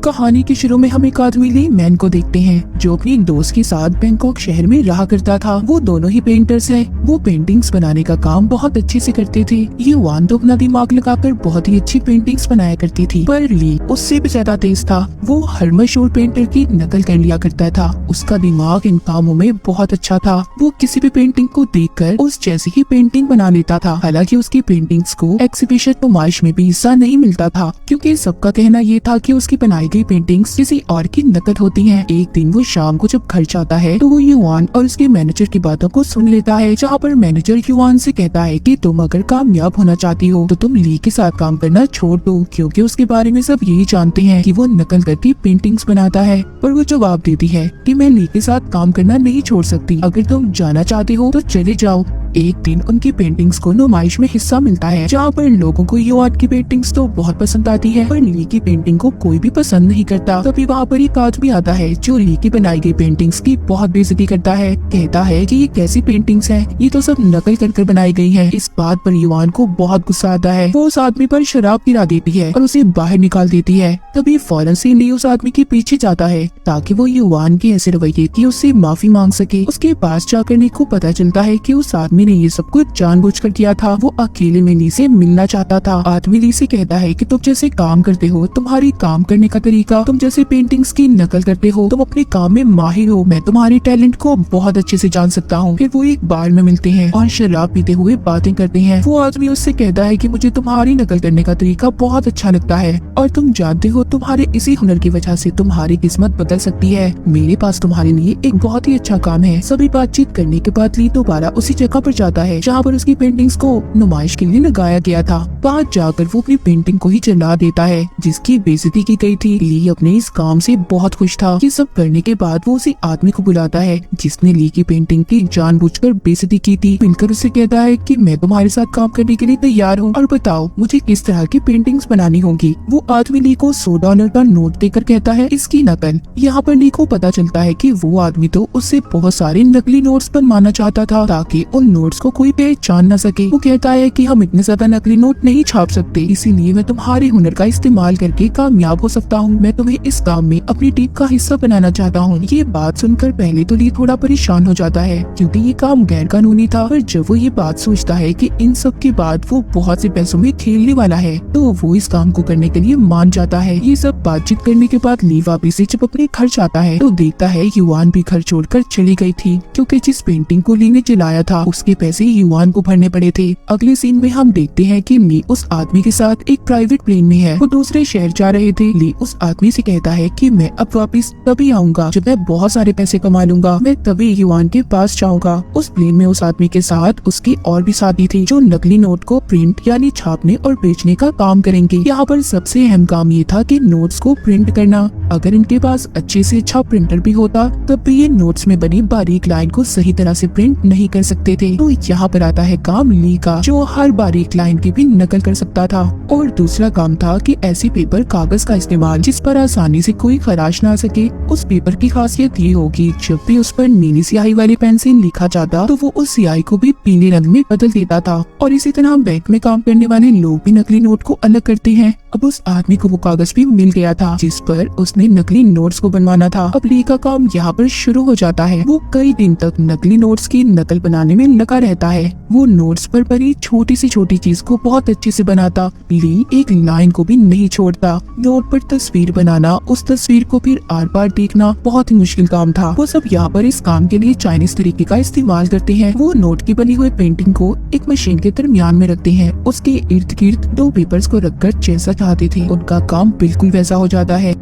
कहानी के शुरू में हम एक आदमी ली मैन को देखते हैं जो अपनी दोस्त के साथ बैंकॉक शहर में रहा करता था। वो दोनों ही पेंटर्स हैं। वो पेंटिंग्स बनाने का काम बहुत अच्छे से करते थे। ये वान तो अपना दिमाग लगाकर बहुत ही अच्छी पेंटिंग्स बनाया करती थी, पर ली उससे भी ज्यादा तेज था। वो हर मशहूर पेंटर की नकल कर लिया करता था। उसका दिमाग इन कामों में बहुत अच्छा था। वो किसी भी पेंटिंग को देखकर उस जैसी ही पेंटिंग बना लेता था। हालांकि उसकी पेंटिंग्स को एग्जीबिशन नुमाइश में भी हिस्सा नहीं मिलता था, क्योंकि सबका कहना ये था कि उसकी बनाई गई पेंटिंग्स किसी और की नकल होती हैं। एक दिन वो शाम को जब घर जाता है तो वो युआन और उसके मैनेजर की बातों को सुन लेता है, जहाँ पर मैनेजर युआन से कहता है कि तुम अगर कामयाब होना चाहती हो तो तुम ली के साथ काम करना छोड़ दो, क्योंकि उसके बारे में सब यही जानते हैं कि वो नकल करके पेंटिंग्स बनाता है। पर वो जवाब देती है कि मैं ली के साथ काम करना नहीं छोड़ सकती। अगर तुम जाना चाहते हो तो चले जाओ। एक दिन उनकी पेंटिंग्स को नुमाइश में हिस्सा मिलता है, जहाँ पर लोगों को युआन की पेंटिंग्स तो बहुत पसंद आती है, पर ली की पेंटिंग को कोई भी पसंद नहीं करता। तभी वहाँ पर एक आदमी आता है जो ली की बनाई गई पेंटिंग्स की बहुत बेइज्जती करता है। कहता है कि ये कैसी पेंटिंग्स हैं, ये तो सब नकल कर बनाई गई हैं। इस बात पर युआन को बहुत गुस्सा आता है। वो उस आदमी पर शराब गिरा देती है और उसे बाहर निकाल देती है। तभी फौरन से ली उस आदमी के पीछे जाता है ताकि वो युआन के ऐसे रवैये की उससे माफी मांग सके। उसके पास जाकर ली को पता चलता है कि उस आदमी ने ये सब कुछ जानबूझकर किया था। वो अकेले में ली से मिलना चाहता था। आदमी ली से कहता है कि तुम जैसे काम करते हो, तुम्हारी काम करने का तरीका, तुम जैसे पेंटिंग्स की नकल करते हो, तुम अपने काम में माहिर हो। मैं तुम्हारे टैलेंट को बहुत अच्छे से जान सकता हूँ। फिर वो एक बार में मिलते हैं और शराब पीते हुए बातें करते हैं। वो आदमी उससे कहता है कि मुझे तुम्हारी नकल करने का तरीका बहुत अच्छा लगता है और तुम जानते हो तुम्हारे इसी हुनर की वजह से तुम्हारी किस्मत बदल सकती है। मेरे पास तुम्हारे लिए एक बहुत ही अच्छा काम है। सभी बातचीत करने के बाद ली दोबारा उसी जगह पर जाता है जहाँ पर उसकी पेंटिंग्स को नुमाइश के लिए लगाया गया था। वहाँ जाकर वो अपनी पेंटिंग को ही जला देता है जिसकी बेइज्जती की गई थी। ली अपने इस काम से बहुत खुश था। ये सब करने के बाद वो उसी आदमी को बुलाता है जिसने ली की पेंटिंग की जानबूझकर बेइज्जती की थी। मिलकर उससे कहता है कि मैं तुम्हारे साथ काम करने के लिए तैयार हूँ और बताओ मुझे किस तरह की पेंटिंग्स बनानी होंगी। वो आदमी ली को $100 का नोट देकर कहता है इसकी नकल। यहाँ पर ली को पता चलता है कि वो आदमी तो उससे बहुत सारे नकली नोट्स बनवाना चाहता था ताकि उन नोट्स को कोई पहचान न सके। वो कहता है कि हम इतने ज्यादा नकली नोट नहीं छाप सकते, इसीलिए मैं तुम्हारे हुनर का इस्तेमाल करके कामयाब हो सकता हूँ। मैं तुम्हें इस काम में अपनी टीम का हिस्सा बनाना चाहता हूँ। ये बात सुनकर पहले तो ली थोड़ा परेशान हो जाता है क्योंकि ये काम गैर कानूनी था, पर जब वो ये बात सोचता है कि इन सब के बाद वो बहुत से पैसों में खेलने वाला है तो वो इस काम को करने के लिए मान जाता है। ये सब बातचीत करने के बाद ली वापिस से जब अपने घर जाता है तो देखता है युआन भी घर छोड़कर चली गई थी, क्योंकि जिस पेंटिंग को ली ने जलाया था उसके पैसे युआन को भरने पड़े थे। अगले सीन में हम देखते हैं कि ली उस आदमी के साथ एक प्राइवेट प्लेन में है। वो दूसरे शहर जा रहे थे। ली उस आदमी से कहता है कि मैं अब वापस तभी आऊंगा जब मैं बहुत सारे पैसे कमा लूंगा। मैं तभी युआन के पास जाऊंगा। उस प्लेन में उस आदमी के साथ उसकी और भी साथी थी जो नकली नोट को प्रिंट यानी छापने और बेचने का काम करेंगे। यहाँ पर सबसे अहम काम ये था कि नोट्स को प्रिंट करना। अगर इनके पास अच्छे से अच्छा प्रिंटर भी होता तब भी ये नोट्स में बनी बारीक लाइन को सही तरह से प्रिंट नहीं कर सकते थे। तो यहाँ पर आता है काम ली का, जो हर बारीक लाइन की भी नकल कर सकता था। और दूसरा काम था कि ऐसी पेपर कागज का इस्तेमाल जिस पर आसानी से कोई खराश ना सके। उस पेपर की खासियत ये होगी जब भी उस पर नीली स्याही वाली पेन से लिखा जाता तो वो उस स्याही को भी पीले रंग में बदल देता था। और इसी तरह बैंक में काम करने वाले लोग भी नकली नोट को अलग करते हैं। अब उस आदमी को वो कागज भी मिल गया था जिस पर उसने नकली नोट्स को बनवाना था। अब ली का काम यहाँ पर शुरू हो जाता है। वो कई दिन तक नकली नोट्स की नकल बनाने में लगा रहता है। वो नोट्स पर बनी छोटी सी छोटी चीज को बहुत अच्छे से बनाता। ली एक लाइन को भी नहीं छोड़ता। नोट पर तस्वीर बनाना, उस तस्वीर को फिर आर पार देखना बहुत ही मुश्किल काम था। वो सब यहाँ पर इस काम के लिए चाइनीज तरीके का इस्तेमाल करते हैं। वो नोट की बनी हुई पेंटिंग को एक मशीन के दरमियान में रखते हैं। उसके इर्द गिर्द दो पेपर्स को रखकर जैसा चाहते थे उनका काम बिल्कुल वैसा हो जाता है।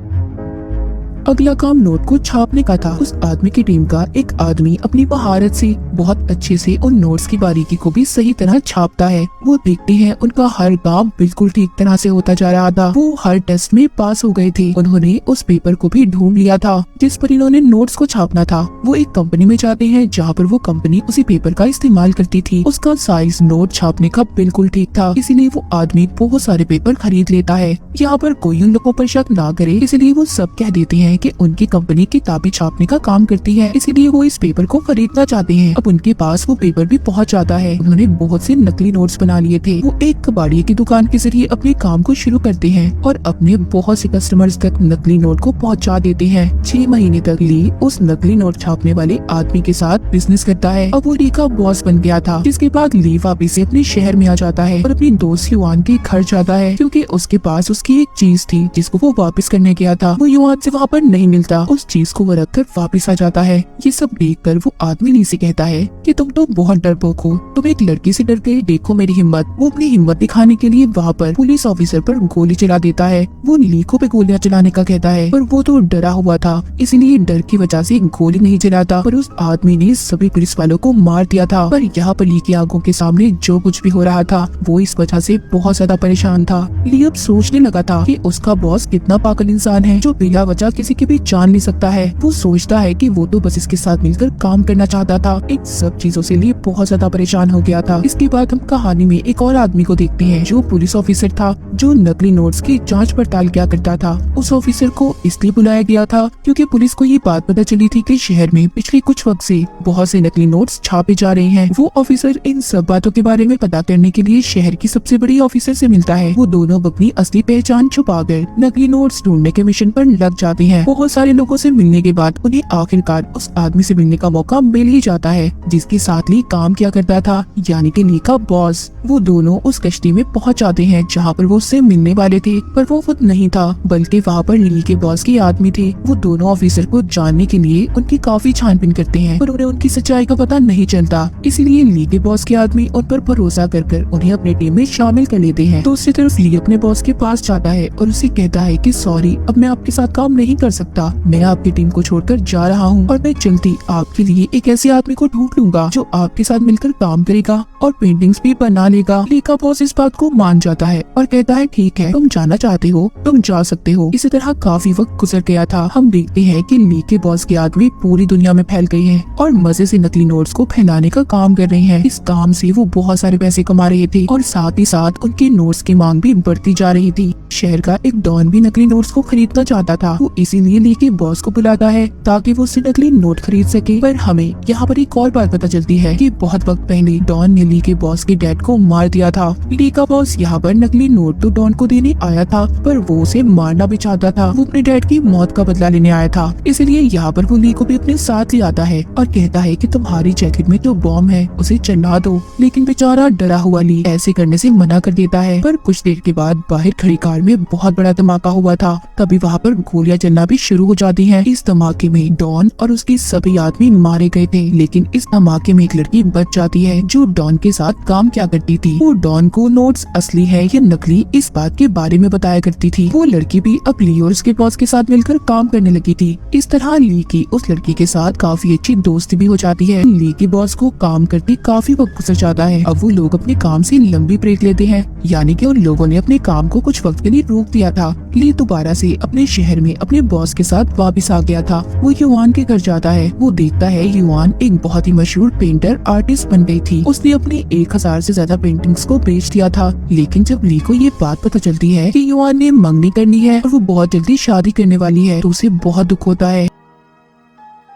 अगला काम नोट को छापने का था। उस आदमी की टीम का एक आदमी अपनी महारत से बहुत अच्छे से उन नोट्स की बारीकी को भी सही तरह छापता है। वो देखते हैं उनका हर काम बिल्कुल ठीक तरह से होता जा रहा था। वो हर टेस्ट में पास हो गए थे। उन्होंने उस पेपर को भी ढूंढ लिया था जिस पर इन्होंने नोट्स को छापना था। वो एक कंपनी में जाते हैं जहाँ पर वो कंपनी उसी पेपर का इस्तेमाल करती थी। उसका साइज नोट छापने का बिल्कुल ठीक था, इसीलिए वो आदमी बहुत सारे पेपर खरीद लेता है। यहाँ पर कोई उन लोगों पर शक ना करे, इसलिए वो सब कह देते हैं हैं कि उनकी कंपनी किताबें छापने का काम करती है, इसीलिए वो इस पेपर को खरीदना चाहते हैं। अब उनके पास वो पेपर भी पहुंच जाता है। उन्होंने बहुत से नकली नोट्स बना लिए थे। वो एक कबाड़िए की दुकान के जरिए अपने काम को शुरू करते हैं और अपने बहुत से कस्टमर्स तक नकली नोट को पहुंचा देते हैं। 6 महीने तक ली उस नकली नोट छापने वाले आदमी के साथ बिजनेस करता है। अब वो ली का बॉस बन गया था, जिसके बाद ली वापिस से अपने शहर में आ जाता है और अपनी दोस्त युआन के घर जाता है, क्योंकि उसके पास उसकी एक चीज थी जिसको वो वापस करने गया था। वो युआन से वहाँ पर नहीं मिलता, उस चीज को वो रखकर वापस आ जाता है। ये सब देखकर वो आदमी ली से कहता है कि तुम तो बहुत डरपोक हो, तुम एक लड़की से डर गए, देखो मेरी हिम्मत। वो अपनी हिम्मत दिखाने के लिए वहाँ पर पुलिस ऑफिसर पर गोली चला देता है। वो ली को भी गोलियां चलाने का कहता है, पर वो तो डरा हुआ था, इसलिए डर की वजह से गोली नहीं चलाता। पर उस आदमी ने सभी पुलिस वालों को मार दिया था। पर यहाँ पर ली की आंखों के सामने जो कुछ भी हो रहा था, वो इस वजह से बहुत ज्यादा परेशान था। ली अब सोचने लगा था कि उसका बॉस कितना पागल इंसान है जो बिना वजह किसी की भी जान ले सकता है। वो सोचता है कि वो तो बस इसके साथ मिलकर काम करना चाहता था। इन सब चीजों से लिए बहुत ज्यादा परेशान हो गया था। इसके बाद हम कहानी में एक और आदमी को देखते हैं जो पुलिस ऑफिसर था, जो नकली नोट्स की जांच पड़ताल किया करता था। उस ऑफिसर को इसलिए बुलाया गया था क्योंकि पुलिस को ये बात पता चली थी कि शहर में पिछले कुछ वक्त से बहुत से नकली नोट्स छापे जा रहे हैं। वो ऑफिसर इन सब बातों के बारे में पता करने के लिए शहर की सबसे बड़ी ऑफिसर से मिलता है। वो दोनों अपनी असली पहचान छुपाकर नकली नोट्स ढूंढने के मिशन पर लग जाते हैं। बहुत सारे लोगों से मिलने के बाद उन्हें आखिरकार उस आदमी से मिलने का मौका मिल ही जाता है जिसके साथ ली काम किया करता था, यानी कि ली का बॉस। वो दोनों उस कश्ती में पहुंच जाते हैं जहाँ पर वो उससे मिलने वाले थे, पर वो खुद नहीं था बल्कि वहाँ पर ली के बॉस के आदमी थे। वो दोनों ऑफिसर को जानने के लिए उनकी काफी छानबीन करते हैं, पर उन्हें उनकी सच्चाई का पता नहीं चलता। इसीलिए ली के बॉस के आदमी उन पर भरोसा कर उन्हें अपनी टीम में शामिल कर लेते हैं। दूसरी तरफ ली अपने बॉस के पास जाता है और उसे कहता है कि सॉरी, अब मैं आपके साथ काम नहीं कर सकता, मैं आपकी टीम को छोड़कर जा रहा हूँ और मैं जल्दी आपके लिए एक ऐसे आदमी को ढूंढ लूंगा जो आपके साथ मिलकर काम करेगा और पेंटिंग्स भी बना लेगा। ली का बॉस इस बात को मान जाता है और कहता है ठीक है, तुम जाना चाहते हो, तुम जा सकते हो। इसी तरह काफी वक्त गुजर गया था। हम देखते हैं कि ली के बॉस के आदमी पूरी दुनिया में फैल गए हैं और मजे से नकली नोट्स को फैलाने का काम कर रहे हैं। इस काम से वो बहुत सारे पैसे कमा रहे थे और साथ ही साथ उनके नोट्स की मांग भी बढ़ती जा रही थी। शहर का एक डॉन भी नकली नोट्स को खरीदना चाहता था। वो इसीलिए ली के बॉस को बुलाता है ताकि वो उससे नकली नोट खरीद सके। पर हमें यहाँ पर एक और बात पता चलती है कि बहुत वक्त पहले डॉन ने ली के बॉस के डैड को मार दिया था। ली का बॉस यहाँ पर नकली नोट तो डॉन को देने आया था, पर वो उसे मारना भी चाहता था। वो अपने डैड की मौत का बदला लेने आया था, इसलिए यहाँ पर वो ली को भी अपने साथ ले आता है और कहता है कि तुम्हारी जैकेट में जो बॉम्ब है उसे चला दो। लेकिन बेचारा डरा हुआ ली ऐसे करने से मना कर देता है। पर कुछ देर के बाद बाहर खड़ी कार में बहुत बड़ा धमाका हुआ था। तभी वहाँ पर गोलियां चलना भी शुरू हो जाती हैं। इस धमाके में डॉन और उसके सभी आदमी मारे गए थे, लेकिन इस धमाके में एक लड़की बच जाती है जो डॉन के साथ काम किया करती थी। वो डॉन को नोट्स असली है या नकली इस बात के बारे में बताया करती थी। वो लड़की भी अब ली और उसके बॉस के साथ मिलकर काम करने लगी थी। इस तरह ली की उस लड़की के साथ काफी अच्छी दोस्ती भी हो जाती है। ली के बॉस को काम करते काफी वक्त गुजर जाता है। अब वो लोग अपने काम से लंबी ब्रेक लेते हैं, यानी कि उन लोगों ने अपने काम को कुछ वक्त के लिए रोक दिया था। ली दोबारा से अपने शहर में अपने बॉस के साथ वापस आ गया था। वो युआन के घर जाता है। वो देखता है युआन एक बहुत ही मशहूर पेंटर आर्टिस्ट बन गई थी। उसने अपनी 1000 से ज्यादा पेंटिंग्स को बेच दिया था। लेकिन जब ली को ये बात पता चलती है कि युआन ने मंगनी करनी है और वो बहुत जल्दी शादी करने वाली है, तो उसे बहुत दुख होता है।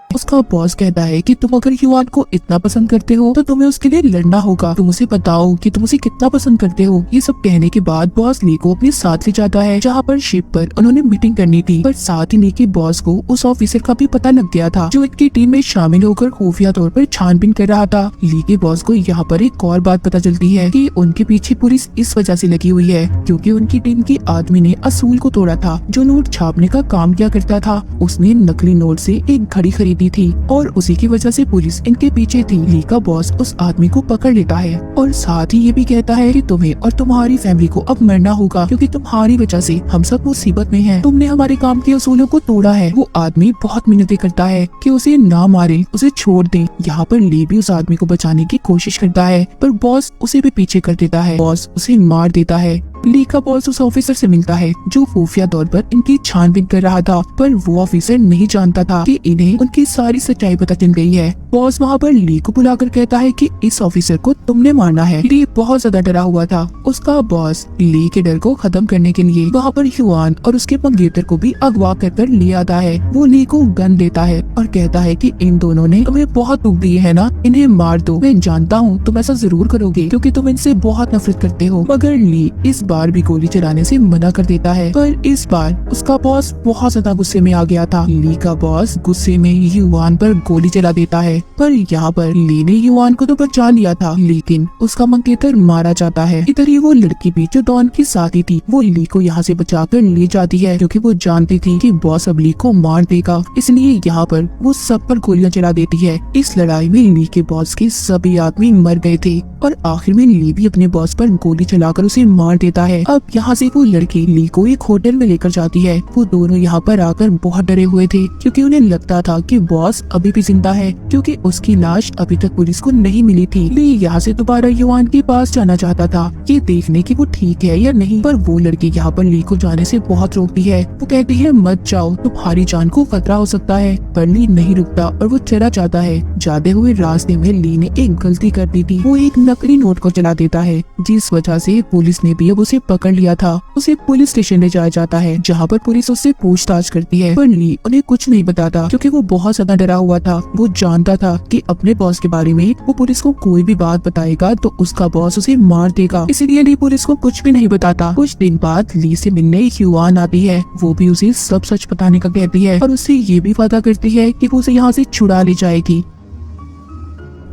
उसका बॉस कहता है कि तुम अगर युआन को इतना पसंद करते हो तो तुम्हें उसके लिए लड़ना होगा, तुम उसे बताओ कि तुम उसे कितना पसंद करते हो। ये सब कहने के बाद बॉस ली को अपने साथ ले जाता है जहाँ पर शिप पर उन्होंने मीटिंग करनी थी। पर साथ ही ली के बॉस को उस ऑफिसर का भी पता लग गया था जो इनकी टीम में शामिल होकर खुफिया तौर पर छानबीन कर रहा था। ली के बॉस को यहाँ पर एक और बात पता चलती है कि उनके पीछे पुलिस इस वजह से लगी हुई है क्योंकि उनकी टीम के आदमी ने असूल को तोड़ा था जो नोट छापने का काम किया करता था। उसने नकली नोट से एक घड़ी खरीदी थी और उसी की वजह से पुलिस इनके पीछे थी। ली का बॉस उस आदमी को पकड़ लेता है और साथ ही ये भी कहता है कि तुम्हें और तुम्हारी फैमिली को अब मरना होगा क्योंकि तुम्हारी वजह से हम सब मुसीबत में हैं। तुमने हमारे काम के असूलों को तोड़ा है। वो आदमी बहुत मिन्नतें करता है कि उसे ना मारे, उसे छोड़ दे। यहाँ पर ली भी उस आदमी को बचाने की कोशिश करता है पर बॉस उसे भी पीछे कर देता है। बॉस उसे मार देता है। ली का बॉस उस ऑफिसर से मिलता है जो खुफिया तौर पर इनकी छानबीन कर रहा था, पर वो ऑफिसर नहीं जानता था कि इन्हें उनकी सारी सच्चाई पता चल गई है। बॉस वहाँ पर ली को बुलाकर कहता है कि इस ऑफिसर को तुमने मारना है। ली बहुत ज्यादा डरा हुआ था। उसका बॉस ली के डर को खत्म करने के लिए वहाँ पर युआन और उसके मंगेतर को भी अगवा कर ले आता है। वो ली को गन देता है और कहता है कि इन दोनों ने तुम्हें बहुत दुख दिए है ना, इन्हें मार दो। मैं जानता हूँ तुम ऐसा जरूर करोगे क्योंकि तुम इनसे बहुत नफरत करते हो। मगर ली इस बार भी गोली चलाने से मना कर देता है, पर इस बार उसका बॉस बहुत ज्यादा गुस्से में आ गया था। ली का बॉस गुस्से में युआन पर गोली चला देता है, पर यहाँ पर ली ने युआन को तो बचा लिया था, लेकिन उसका मंगेतर मारा जाता है। इधर ही वो लड़की भी जो डॉन की साथी थी वो ली को यहाँ से बचाकर ले जाती है, क्योंकि वो जानती थी कि बॉस अब ली को मार देगा, इसलिए यहाँ पर वो सब पर गोलियां चला देती है। इस लड़ाई में ली के बॉस के सभी आदमी मर गए थे और आखिर में ली भी अपने बॉस पर गोली चलाकर उसे मार देता है। अब यहाँ से वो लड़की ली को एक होटल में लेकर जाती है। वो दोनों यहाँ पर आकर बहुत डरे हुए थे, क्योंकि उन्हें लगता था कि बॉस अभी भी जिंदा है, क्योंकि उसकी लाश अभी तक पुलिस को नहीं मिली थी। ली यहाँ से दोबारा युआन के पास जाना चाहता था, ये देखने की वो ठीक है या नहीं, पर वो लड़की यहाँ पर ली को जाने से बहुत रोकती है। वो कहती है मत जाओ, तुम्हारी जान को खतरा हो सकता है, पर ली नहीं रुकता और वो चला जाता है। जाते हुए रास्ते में ली ने एक गलती कर दी थी, वो एक नकली नोट को चला देता है, जिस वजह से पुलिस ने भी अब उसे पकड़ लिया था। उसे पुलिस स्टेशन ले जाया जाता है, जहाँ पर पुलिस उससे पूछताछ करती है, पर ली उन्हें कुछ नहीं बताता, क्योंकि वो बहुत ज्यादा डरा हुआ था। वो जानता था कि अपने बॉस के बारे में वो पुलिस को कोई भी बात बताएगा तो उसका बॉस उसे मार देगा, इसलिए ली पुलिस को कुछ भी नहीं बताता। कुछ दिन बाद ली से मिलने युआन आती है, वो भी उसे सब सच बताने का कहती है और उससे ये भी वादा करती है कि वो उसे यहाँ से छुड़ा ले जाएगी।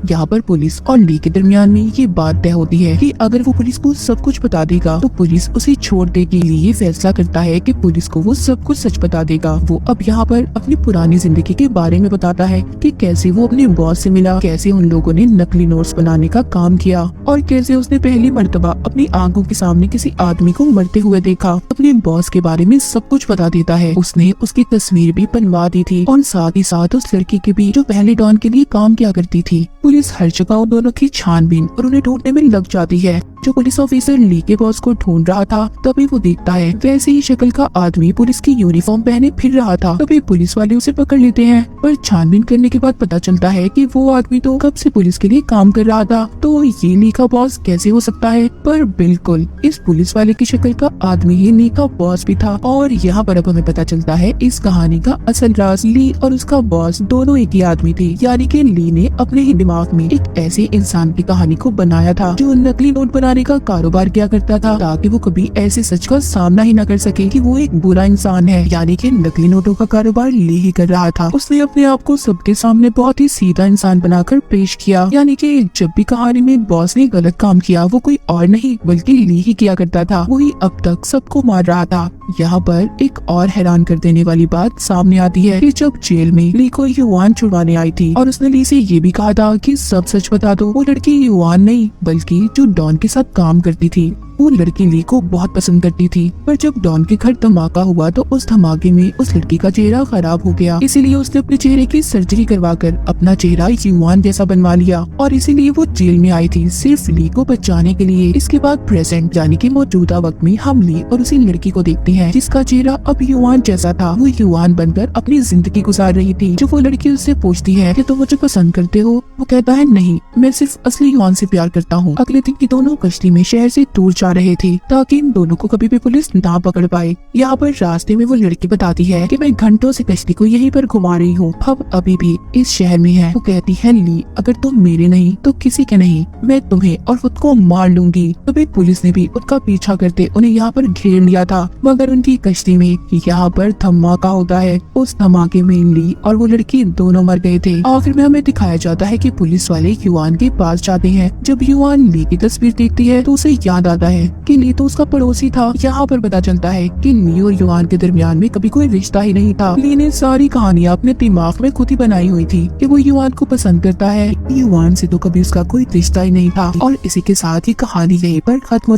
यहाँ पर पुलिस और ली के दरमियान में ये बात तय होती है कि अगर वो पुलिस को सब कुछ बता देगा तो पुलिस उसे छोड़ देगी। ली ये फैसला करता है कि पुलिस को वो सब कुछ सच बता देगा। वो अब यहाँ पर अपनी पुरानी जिंदगी के बारे में बताता है कि कैसे वो अपने बॉस से मिला, कैसे उन लोगों ने नकली नोट्स बनाने का काम किया और कैसे उसने पहली मर्तबा अपनी आंखों के सामने किसी आदमी को मरते हुए देखा। अपने बॉस के बारे में सब कुछ बता देता है। उसने उसकी तस्वीर भी बनवा दी थी और साथ ही साथ उस लड़की की भी जो पहले डॉन के लिए काम किया करती थी। पुलिस हर जगह उन दोनों की छानबीन और उन्हें ढूंढने में लग जाती है। जो पुलिस ऑफिसर ली के बॉस को ढूंढ रहा था तभी वो देखता है वैसे ही शक्ल का आदमी पुलिस की यूनिफॉर्म पहने फिर रहा था। तभी पुलिस वाले उसे पकड़ लेते हैं, पर छानबीन करने के बाद पता चलता है कि वो आदमी तो कब से पुलिस के लिए काम कर रहा था, तो ये ली का बॉस कैसे हो सकता है। पर बिल्कुल इस पुलिस वाले की शक्ल का आदमी ही ली का बॉस भी था। और यहाँ पर अब हमें पता चलता है इस कहानी का असल राज। ली और उसका बॉस दोनों एक ही आदमी थे, यानी कि ली ने अपने ही दिमाग में एक ऐसे इंसान की कहानी को बनाया था जो नकली नोट बनाने का कारोबार किया करता था, ताकि वो कभी ऐसे सच का सामना ही न कर सके कि वो एक बुरा इंसान है, यानी कि नकली नोटों का कारोबार ली ही कर रहा था। उसने अपने आप को सबके सामने बहुत ही सीधा इंसान बनाकर पेश किया, यानी कि जब भी कहानी में बॉस ने गलत काम किया वो कोई और नहीं बल्कि ली ही किया करता था। वही अब तक सबको मार रहा था। यहाँ पर एक और हैरान कर देने वाली बात सामने आती है कि जब जेल में ली को युआन छुड़वाने आई थी और उसने ली से ये भी कहा था कि सब सच बता दो, वो लड़की युआन नहीं बल्कि जो डॉन के साथ काम करती थी। वो लड़की ली को बहुत पसंद करती थी, पर जब डॉन के घर धमाका हुआ तो उस धमाके में उस लड़की का चेहरा खराब हो गया, इसीलिए उसने अपने चेहरे की सर्जरी करवाकर अपना चेहरा युआन जैसा बनवा लिया और इसीलिए वो जेल में आई थी सिर्फ ली को बचाने के लिए। इसके बाद प्रेजेंट यानी कि मौजूदा वक्त में हम ली और उसी लड़की को देखते हैं जिसका चेहरा अब युआन जैसा था। वो युआन बनकर अपनी जिंदगी गुजार रही थी। जो वो लड़की उससे पूछती है कि तुम मुझे पसंद करते हो, वो कहता है नहीं, मैं सिर्फ असली युआन से प्यार करता हूँ। अगले दिन की दोनों कश्ती में शहर से दूर जा रहे थे ताकि इन दोनों को कभी भी पुलिस ना पकड़ पाए। यहाँ पर रास्ते में वो लड़की बताती है कि मैं घंटों से कश्ती को यहीं पर घुमा रही हूँ, अब अभी भी इस शहर में है। वो कहती है ली अगर तुम मेरे नहीं तो किसी के नहीं, मैं तुम्हें और खुद को मार लूंगी। तभी पुलिस ने भी उनका पीछा करते उन्हें यहाँ पर घेर लिया था, मगर उनकी कश्ती में यहाँ पर धमाका होता है। उस धमाके में ली और वो लड़की दोनों मर गए थे। आखिर में हमें दिखाया जाता है कि पुलिस वाले युआन के पास जाते हैं। जब युआन ली की तस्वीर देखती है तो उसे याद आता है कि ली तो उसका पड़ोसी था। यहाँ पर पता चलता है कि ली और युआन के दरमियान में कभी कोई रिश्ता ही नहीं था। ली ने सारी कहानियां अपने दिमाग में खुद ही बनाई हुई थी कि वो युआन को पसंद करता है। युआन से तो कभी उसका कोई रिश्ता ही नहीं था। और इसी के साथ ही कहानी यहीं पर खत्म